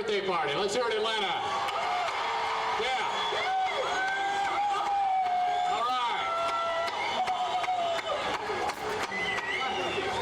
birthday party. Let's hear it, Atlanta. Yeah. All right.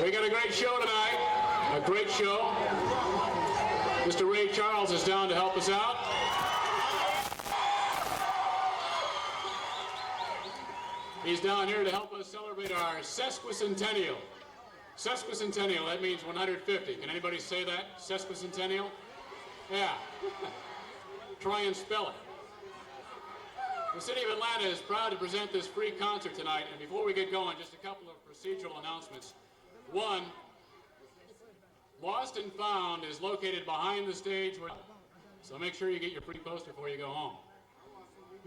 We got a great show tonight. A great show. Mr. Ray Charles is down to help us out. He's down here to help us celebrate our sesquicentennial. Sesquicentennial, that means 150. Can anybody say that? Sesquicentennial? Yeah. Try and spell it. The City of Atlanta is proud to present this free concert tonight, and before we get going, just a couple of procedural announcements. One, Lost and Found is located behind the stage, so make sure you get your free poster before you go home.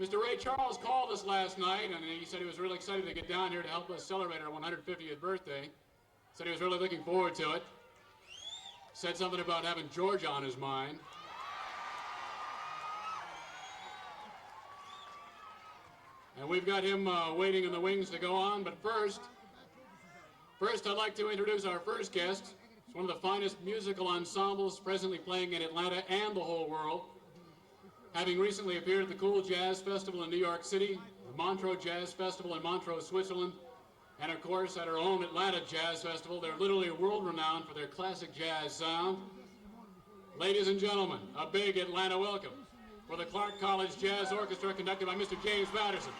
Mr. Ray Charles called us last night, and he said he was really excited to get down here to help us celebrate our 150th birthday. Said he was really looking forward to it. Said something about having Georgia on his mind. And we've got him waiting in the wings to go on, but first I'd like to introduce our first guest. It's one of the finest musical ensembles presently playing in Atlanta and the whole world. Having recently appeared at the Cool Jazz Festival in New York City, the Montreux Jazz Festival in Montreux, Switzerland, and of course at our own Atlanta Jazz Festival, they're literally world-renowned for their classic jazz sound. Ladies and gentlemen, a big Atlanta welcome for the Clark College Jazz Orchestra conducted by Mr. James Patterson.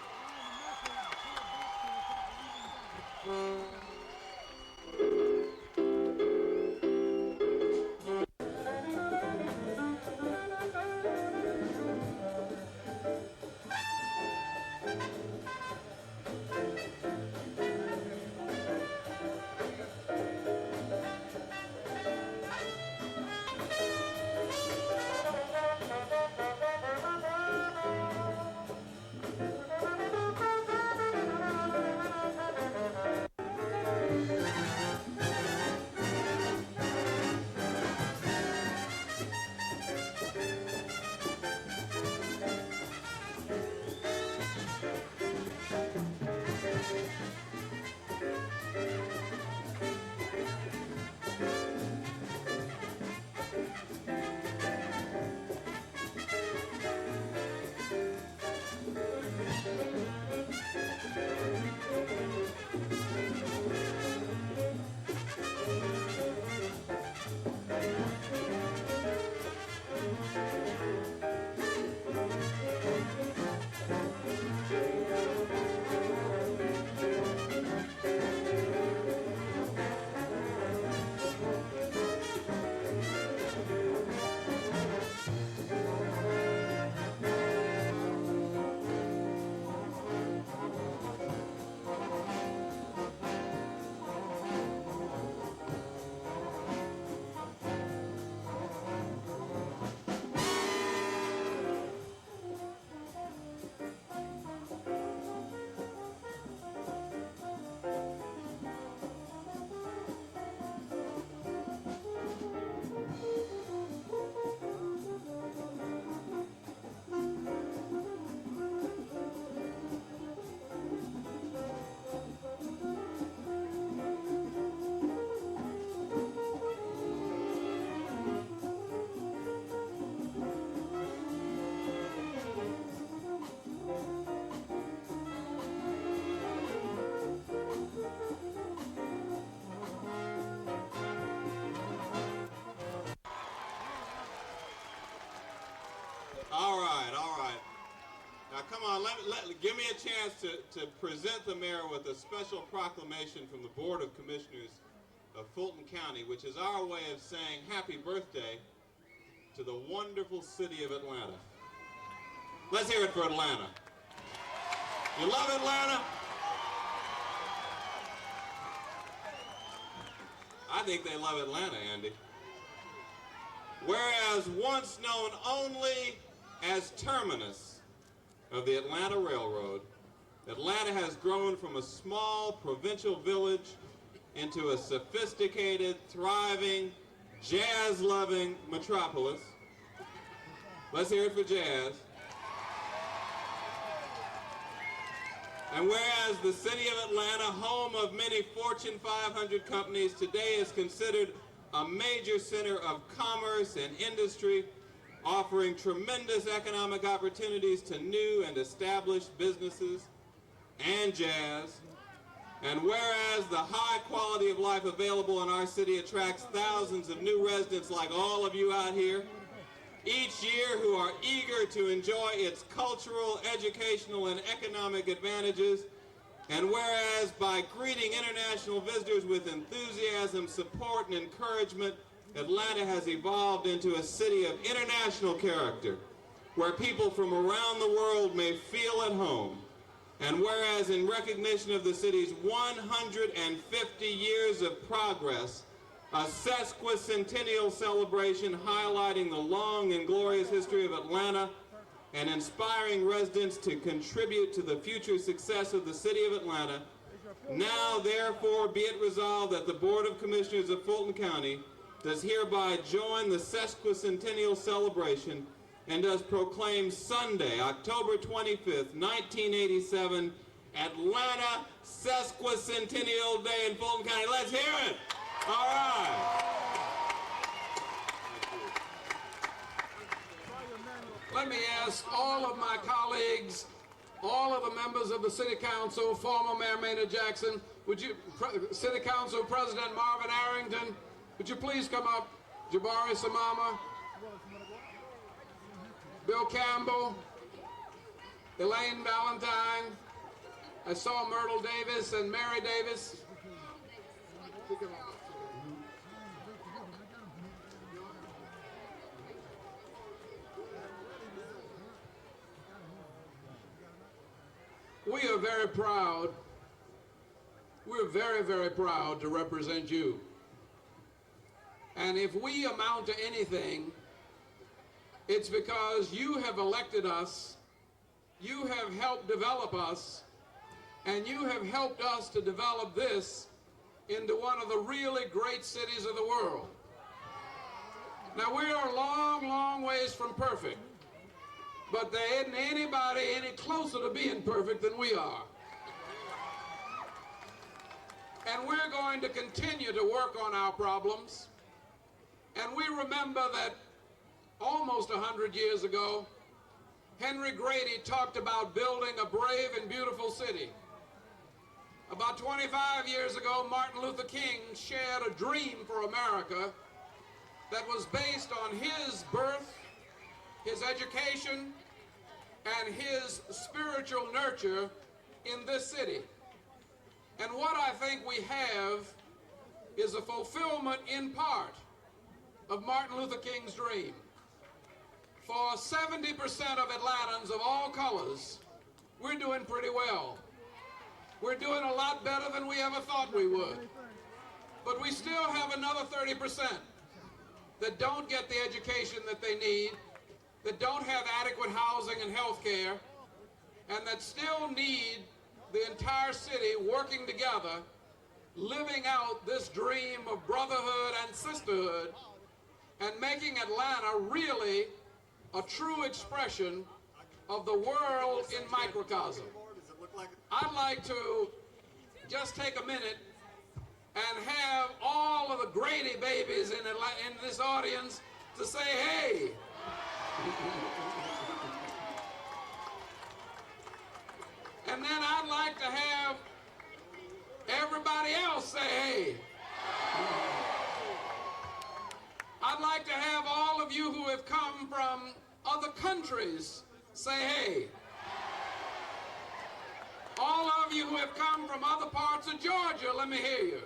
Give me a chance to present the mayor with a special proclamation from the Board of Commissioners of Fulton County, which is our way of saying happy birthday to the wonderful city of Atlanta. Let's hear it for Atlanta. You love Atlanta? I think they love Atlanta, Andy. Whereas once known only as terminus of the Atlanta Railroad, Atlanta has grown from a small provincial village into a sophisticated, thriving, jazz-loving metropolis. Let's hear it for jazz. And whereas the city of Atlanta, home of many Fortune 500 companies, today is considered a major center of commerce and industry, offering tremendous economic opportunities to new and established businesses and jazz. And whereas the high quality of life available in our city attracts thousands of new residents like all of you out here each year who are eager to enjoy its cultural, educational, and economic advantages, and whereas by greeting international visitors with enthusiasm, support, and encouragement, Atlanta has evolved into a city of international character, where people from around the world may feel at home. And whereas in recognition of the city's 150 years of progress, a sesquicentennial celebration highlighting the long and glorious history of Atlanta and inspiring residents to contribute to the future success of the city of Atlanta, now therefore be it resolved that the Board of Commissioners of Fulton County does hereby join the sesquicentennial celebration and does proclaim Sunday, October 25th, 1987, Atlanta Sesquicentennial Day in Fulton County. Let's hear it! All right. Let me ask all of my colleagues, all of the members of the City Council, former Mayor Maynard Jackson, City Council President Marvin Arrington, would you please come up? Jabari Samama, Bill Campbell, Elaine Valentine, I saw Myrtle Davis and Mary Davis. We are very proud. We're very, very proud to represent you. And if we amount to anything, it's because you have elected us, you have helped develop us, and you have helped us to develop this into one of the really great cities of the world. Now, we are a long, long ways from perfect, but there isn't anybody any closer to being perfect than we are. And we're going to continue to work on our problems. And we remember that almost 100 years ago, Henry Grady talked about building a brave and beautiful city. About 25 years ago, Martin Luther King shared a dream for America that was based on his birth, his education, and his spiritual nurture in this city. And what I think we have is a fulfillment in part of Martin Luther King's dream. For 70% of Atlantans of all colors, we're doing pretty well. We're doing a lot better than we ever thought we would. But we still have another 30% that don't get the education that they need, that don't have adequate housing and health care, and that still need the entire city working together, living out this dream of brotherhood and sisterhood, and making Atlanta really a true expression of the world in microcosm. I'd like to just take a minute and have all of the Grady babies in this audience to say, hey. And then I'd like to have everybody else say, hey. I'd like to have all of you who have come from other countries say, hey. All of you who have come from other parts of Georgia, let me hear you.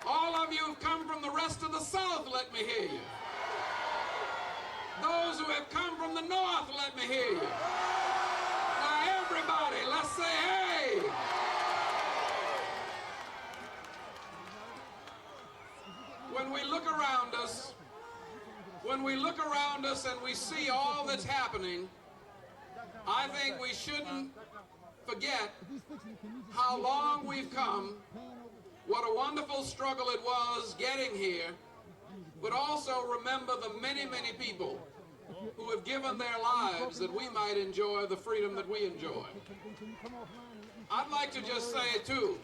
All of you who have come from the rest of the South, let me hear you. Those who have come from the North, let me hear you. Now everybody, let's say, hey. When we look around us and we see all that's happening, I think we shouldn't forget how long we've come, what a wonderful struggle it was getting here, but also remember the many, many people who have given their lives that we might enjoy the freedom that we enjoy. I'd like to just say, too,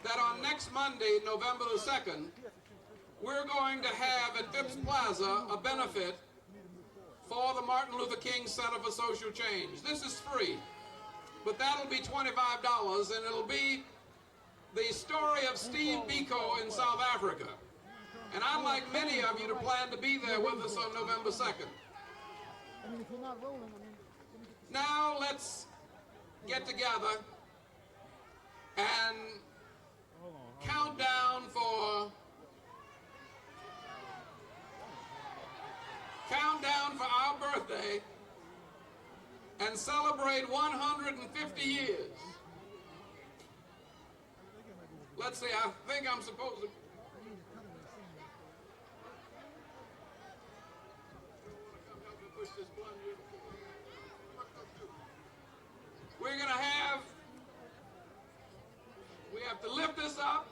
that on next Monday, November the 2nd, we're going to have at Phipps Plaza a benefit for the Martin Luther King Center for Social Change. This is free, but that'll be $25, and it'll be the story of Steve Biko in South Africa. And I'd like many of you to plan to be there with us on November 2nd. Now let's get together and count down for our birthday and celebrate 150 years. Let's see, I think I'm supposed to. We're going to have, we have to lift this up,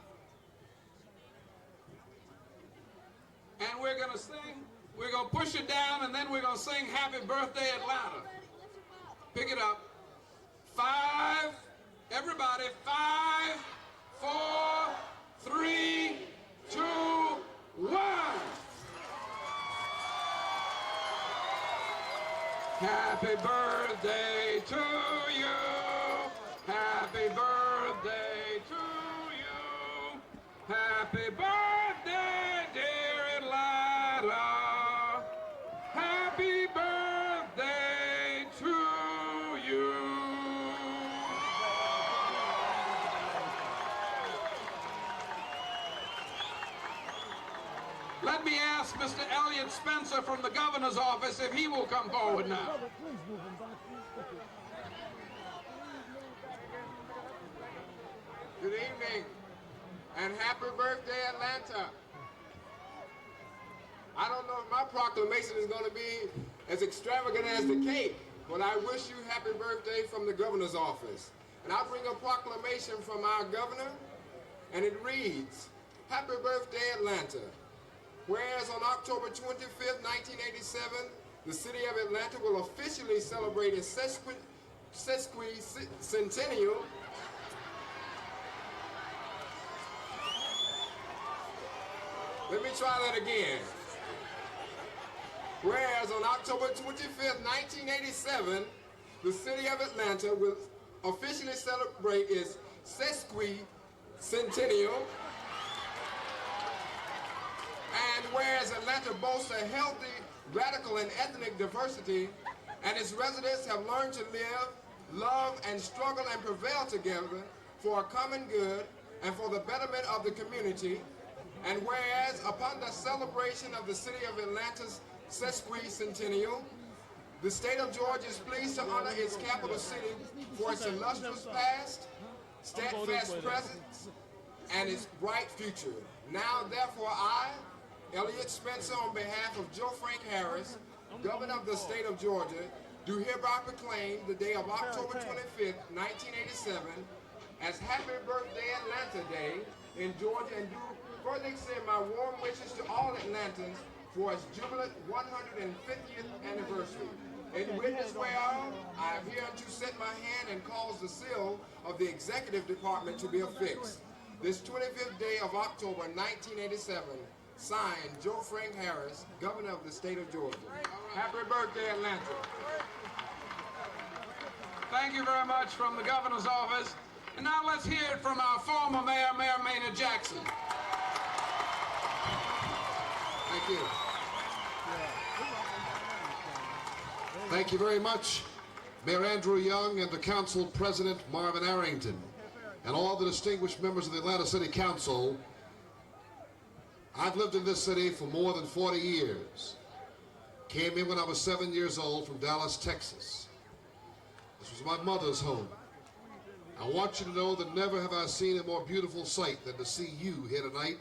and we're going to sing, we're going to push it down, and then we're going to sing Happy Birthday Atlanta. Pick it up. 5, everybody, 5, 4, 3, 2, 1. Happy birthday to you. Happy birthday to you. Happy birthday, dear Atlanta. Happy birthday to you. Let me ask Mr. Elliott Spencer from the governor's office if he will come forward now. Good evening, and happy birthday, Atlanta. I don't know if my proclamation is going to be as extravagant as the cake, but I wish you happy birthday from the governor's office. And I bring a proclamation from our governor, and it reads, Happy birthday, Atlanta. Whereas on October 25th, 1987, the city of Atlanta will officially celebrate its sesquicentennial. Let me try that again. Whereas on October 25th, 1987, the city of Atlanta will officially celebrate its sesquicentennial. And whereas Atlanta boasts a healthy, radical, and ethnic diversity, and its residents have learned to live, love, and struggle and prevail together for a common good and for the betterment of the community. And whereas upon the celebration of the city of Atlanta's sesquicentennial, the state of Georgia is pleased to honor its capital city for its illustrious past, steadfast present, and its bright future. Now, therefore, I, Elliott Spencer, on behalf of Joe Frank Harris, Governor of the state of Georgia, do hereby proclaim the day of October 25th, 1987, as Happy Birthday Atlanta Day in Georgia, and do further extend my warm wishes to all Atlantans for its jubilant 150th anniversary. In witness whereof, I have hereunto set my hand and caused the seal of the executive department to be affixed. This 25th day of October 1987, signed, Joe Frank Harris, Governor of the state of Georgia. Happy birthday, Atlanta. Thank you very much from the governor's office. And now let's hear it from our former mayor, Mayor Maynard Jackson. Thank you. Thank you very much, Mayor Andrew Young and the Council President Marvin Arrington, and all the distinguished members of the Atlanta City Council. I've lived in this city for more than 40 years. Came in when I was 7 years old from Dallas, Texas. This was my mother's home. I want you to know that never have I seen a more beautiful sight than to see you here tonight.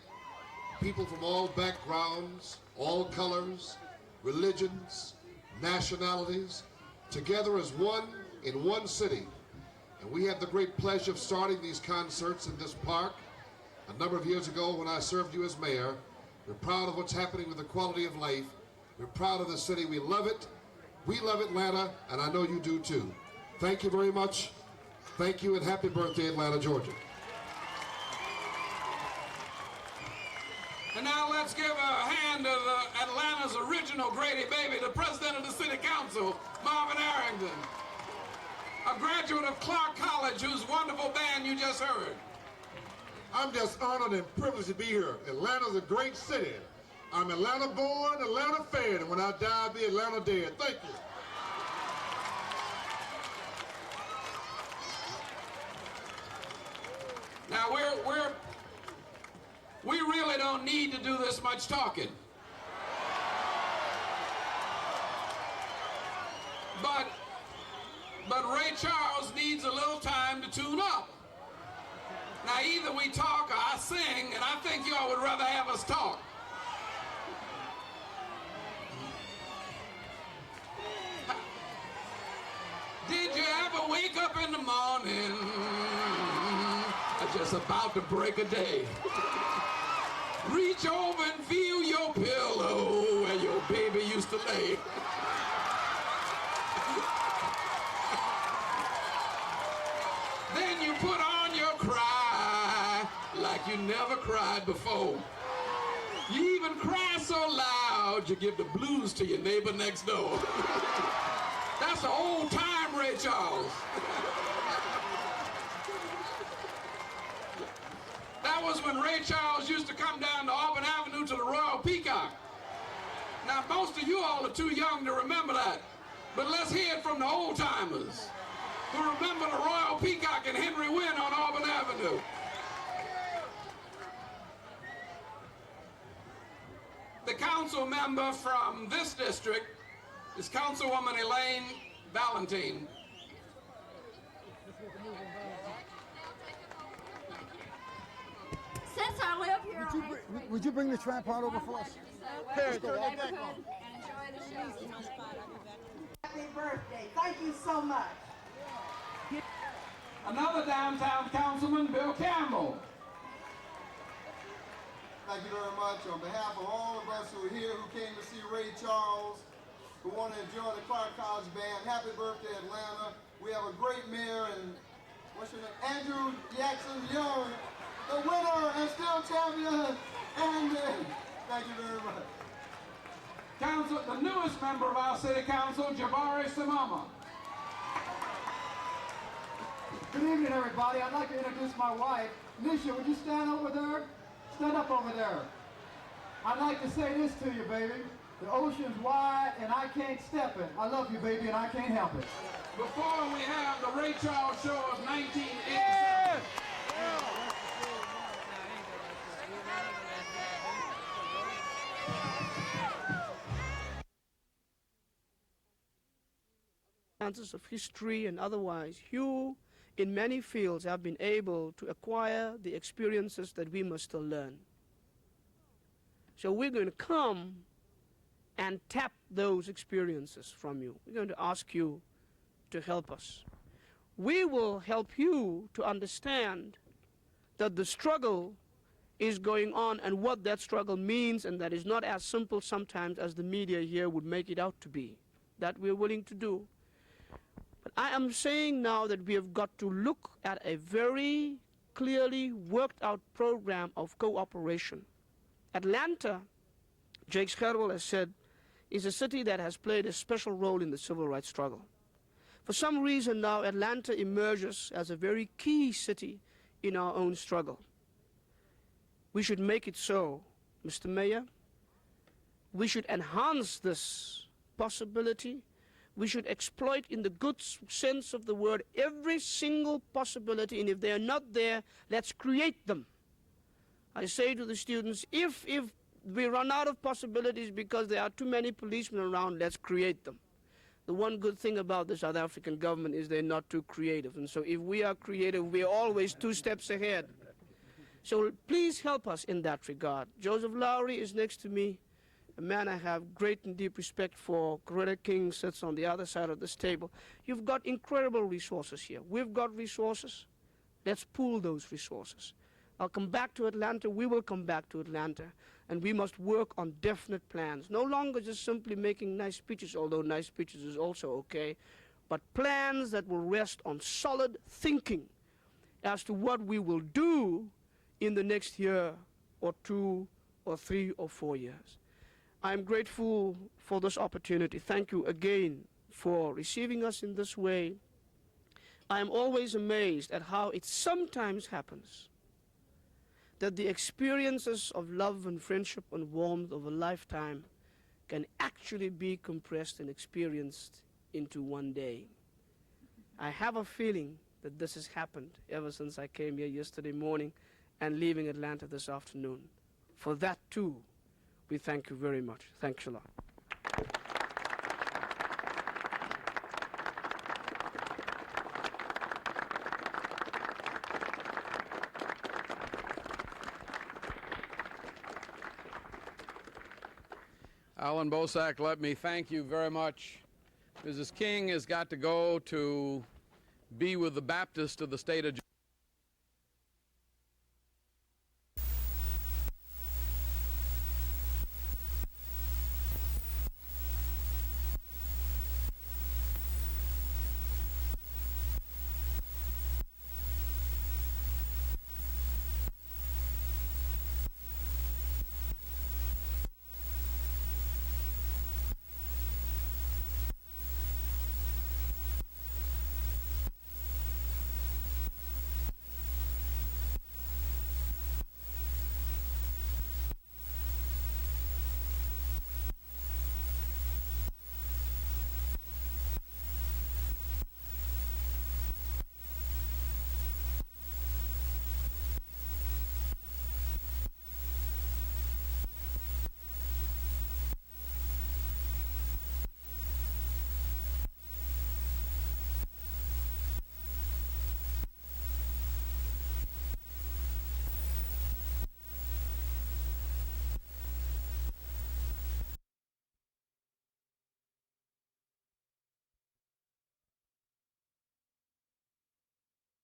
People from all backgrounds, all colors, religions, nationalities, together as one in one city. And we had the great pleasure of starting these concerts in this park a number of years ago when I served you as mayor. We're proud of what's happening with the quality of life. We're proud of the city. We love it. We love Atlanta, and I know you do too. Thank you very much. Thank you, and happy birthday, Atlanta, Georgia. And And now let's give a hand to Atlanta's original Grady baby, the president of the city council, Marvin Arrington. A graduate of Clark College, whose wonderful band you just heard. I'm just honored and privileged to be here. Atlanta's a great city. I'm Atlanta born, Atlanta fed, and when I die, I'll be Atlanta dead. Thank you. Now we really don't need to do this much talking. But Ray Charles needs a little time to tune up. Now either we talk or I sing, and I think y'all would rather have us talk. Did you ever wake up in the morning just about to break a day? Reach over and feel your pillow where your baby used to lay. Then you put on your cry like you never cried before. You even cry so loud you give the blues to your neighbor next door. That's the old time Ray Charles. That was when Ray Charles used to come down to Auburn Avenue to the Royal Peacock. Now, most of you all are too young to remember that, but let's hear it from the old timers who remember the Royal Peacock and Henry Wynn on Auburn Avenue. The council member from this district is Councilwoman Elaine Valentine. Since I live here, Would you bring the tripod over for us? Enjoy the show. Happy birthday. Thank you so much. Another downtown councilman, Bill Campbell. Thank you very much. On behalf of all of us who are here, who came to see Ray Charles, who want to enjoy the Clark College Band, happy birthday, Atlanta. We have a great mayor, and what's your name? Maynard Jackson, Young, the winner and still champion. And thank you very much. The newest member of our city council, Jabari Samama. Good evening, everybody. I'd like to introduce my wife. Nisha, would you stand over there? Stand up over there. I'd like to say this to you, baby. The ocean's wide and I can't step it. I love you, baby, and I can't help it. Before we have the Ray Charles Show of 1987. Yeah! Of history and otherwise, you in many fields have been able to acquire the experiences that we must still learn. So we're going to come and tap those experiences from you. We're going to ask you to help us. We will help you to understand that the struggle is going on and what that struggle means, and that is not as simple sometimes as the media here would make it out to be. That we're willing to do. But I am saying now that we have got to look at a very clearly worked out program of cooperation. Atlanta, Jake Scherwel has said, is a city that has played a special role in the civil rights struggle. For some reason now, Atlanta emerges as a very key city in our own struggle. We should make it so, Mr. Mayor. We should enhance this possibility. We should exploit, in the good sense of the word, every single possibility, and if they are not there, let's create them. I say to the students, if we run out of possibilities because there are too many policemen around, let's create them. The one good thing about the South African government is they're not too creative, and so if we are creative, we're always 2 steps ahead. So please help us in that regard. Joseph Lowry is next to me. A man I have great and deep respect for. Coretta King sits on the other side of this table. You've got incredible resources here. We've got resources. Let's pool those resources. I'll come back to Atlanta. We will come back to Atlanta. And we must work on definite plans. No longer just simply making nice speeches, although nice speeches is also okay, but plans that will rest on solid thinking as to what we will do in the next year or 2 or 3 or 4 years. I'm grateful for this opportunity. Thank you again for receiving us in this way. I am always amazed at how it sometimes happens that the experiences of love and friendship and warmth of a lifetime can actually be compressed and experienced into one day. I have a feeling that this has happened ever since I came here yesterday morning and leaving Atlanta this afternoon. For that, too, we thank you very much. Thanks a lot. Alan Bosak, let me thank you very much. Mrs. King has got to go to be with the Baptist of the state of